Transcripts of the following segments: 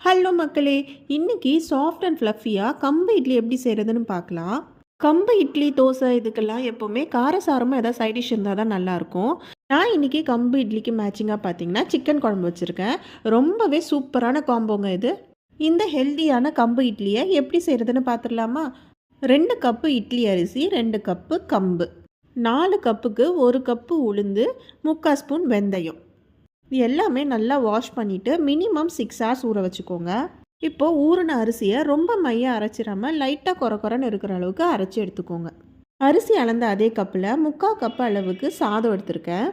Hello மக்களே, இன்னைக்கு soft and ஃப்ளஃபியாக கம்பு இட்லி எப்படி செய்கிறதுன்னு பார்க்கலாம். கம்பு இட்லி தோசை இதுக்கெல்லாம் எப்போவுமே காரசாரமாக ஏதாவது சைட் டிஷ் இருந்தால் தான் நல்லாயிருக்கும். நான் இன்றைக்கி கம்பு இட்லிக்கு மேட்சிங்காக பார்த்தீங்கன்னா சிக்கன் குழம்பு வச்சுருக்கேன். ரொம்பவே சூப்பரான காம்போங்க இது. இந்த ஹெல்த்தியான கம்பு இட்லியை எப்படி செய்கிறதுன்னு பார்த்துடலாமா? 2 கப்பு இட்லி அரிசி, 2 கப்பு கம்பு, 4 கப்புக்கு 1 கப்பு உளுந்து, 3/4 ஸ்பூன் வெந்தயம். இது எல்லாமே நல்லா வாஷ் பண்ணிவிட்டு மினிமம் 6 ஹவர்ஸ் ஊற வச்சுக்கோங்க. இப்போது ஊறின அரிசியை ரொம்ப மையாக அரைச்சிடாமல் லைட்டாக குறன்னு இருக்கிற அளவுக்கு அரைச்சி எடுத்துக்கோங்க. அரிசி அளந்த அதே கப்பில் 3/4 கப்பு அளவுக்கு சாதம் எடுத்திருக்கேன்.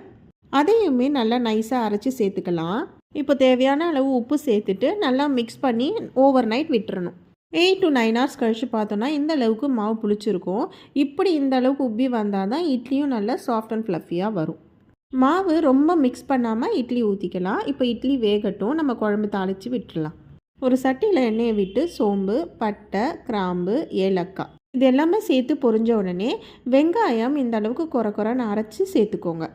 அதையுமே நல்லா நைஸாக அரைச்சி சேர்த்துக்கலாம். இப்போ தேவையான அளவு உப்பு சேர்த்துட்டு நல்லா மிக்ஸ் பண்ணி ஓவர் நைட் விட்டுறணும். 8 to 9 ஹவர்ஸ் கழித்து பார்த்தோன்னா இந்த அளவுக்கு மாவு புளிச்சிருக்கும். இப்படி இந்த அளவுக்கு உப்பி வந்தால் தான் இட்லியும் நல்லா சாஃப்ட் அண்ட் ஃப்ளஃபியாக வரும். மாவு ரொம்ப மிக்ஸ் பண்ணாமல் இட்லி ஊற்றிக்கலாம். இப்போ இட்லி வேகட்டும், நம்ம குழம்பு தாளித்து விட்டுடலாம். ஒரு சட்டியில் எண்ணெயை விட்டு சோம்பு, பட்டை, கிராம்பு, ஏலக்காய் இது எல்லாமே சேர்த்து பொரிஞ்ச உடனே வெங்காயம் இந்த அளவுக்கு குறன்னு அரைச்சி சேர்த்துக்கோங்க.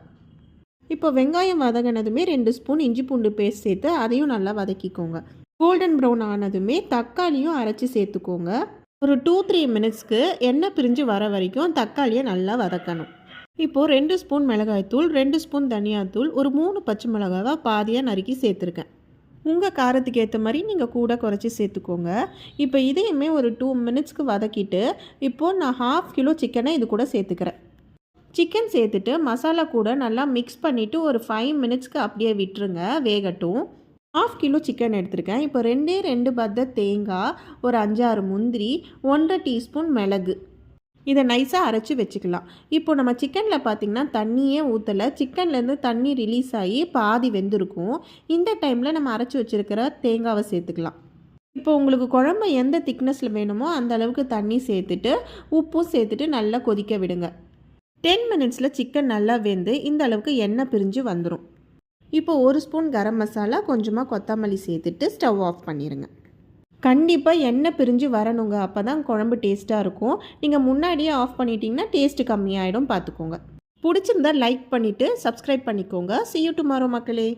இப்போ வெங்காயம் வதங்கினதுமே 2 ஸ்பூன் இஞ்சி பூண்டு பேஸ்ட் சேர்த்து அதையும் நல்லா வதக்கிக்கோங்க. கோல்டன் ப்ரௌன் ஆனதுமே தக்காளியும் அரைச்சி சேர்த்துக்கோங்க. ஒரு 2-3 மினிட்ஸ்க்கு எண்ணெய் பிரிஞ்சு வர வரைக்கும் தக்காளியை நல்லா வதக்கணும். இப்போது 2 ஸ்பூன் மிளகாய்த்தூள், 2 ஸ்பூன் தனியாத்தூள், ஒரு 3 பச்சை மிளகாவை பாதியாக நறுக்கி சேர்த்துருக்கேன். உங்கள் காரத்துக்கு ஏற்ற மாதிரி நீங்கள் கூட குறைச்சி சேர்த்துக்கோங்க. இப்போ இதையுமே ஒரு 2 மினிட்ஸ்க்கு வதக்கிட்டு இப்போது நான் 1/2 கிலோ சிக்கனை இது கூட சேர்த்துக்கிறேன். சிக்கன் சேர்த்துட்டு மசாலா கூட நல்லா மிக்ஸ் பண்ணிவிட்டு ஒரு 5 மினிட்ஸ்க்கு அப்படியே விட்டுருங்க, வேகட்டும். 1/2 கிலோ சிக்கன் எடுத்திருக்கேன். இப்போ 2 பத்த தேங்காய், ஒரு 5-6 முந்திரி, 1/2 டீஸ்பூன் மிளகு இதை நைஸாக அரைச்சி வச்சுக்கலாம். இப்போ நம்ம சிக்கனில் பார்த்திங்கன்னா தண்ணியே ஊற்றலை. சிக்கன்லேருந்து தண்ணி ரிலீஸ் ஆகி பாதி வெந்திருக்கும். இந்த டைமில் நம்ம அரைச்சி வச்சுருக்கிற தேங்காவை சேர்த்துக்கலாம். இப்போ உங்களுக்கு குழம்பு எந்த திக்னஸில் வேணுமோ அந்த அளவுக்கு தண்ணி சேர்த்துட்டு உப்பும் சேர்த்துட்டு நல்லா கொதிக்க விடுங்க. 10 மினிட்ஸில் சிக்கன் நல்லா வெந்து இந்த அளவுக்கு எண்ணெய் பிரிஞ்சு வந்துடும். இப்போ 1 ஸ்பூன் கரம் மசாலா, கொஞ்சமாக கொத்தமல்லி சேர்த்துட்டு ஸ்டவ் ஆஃப் பண்ணிடுங்க. கண்டிப்பாக எண்ணெய் பிரிஞ்சு வரணுங்க, அப்போ தான் குழம்பு டேஸ்ட்டாக இருக்கும். நீங்கள் முன்னாடியே ஆஃப் பண்ணிட்டீங்கன்னா டேஸ்ட்டு கம்மியாயிடும், பார்த்துக்கோங்க. பிடிச்சிருந்தா லைக் பண்ணிவிட்டு சப்ஸ்கிரைப் பண்ணிக்கோங்க. See you tomorrow மக்களே.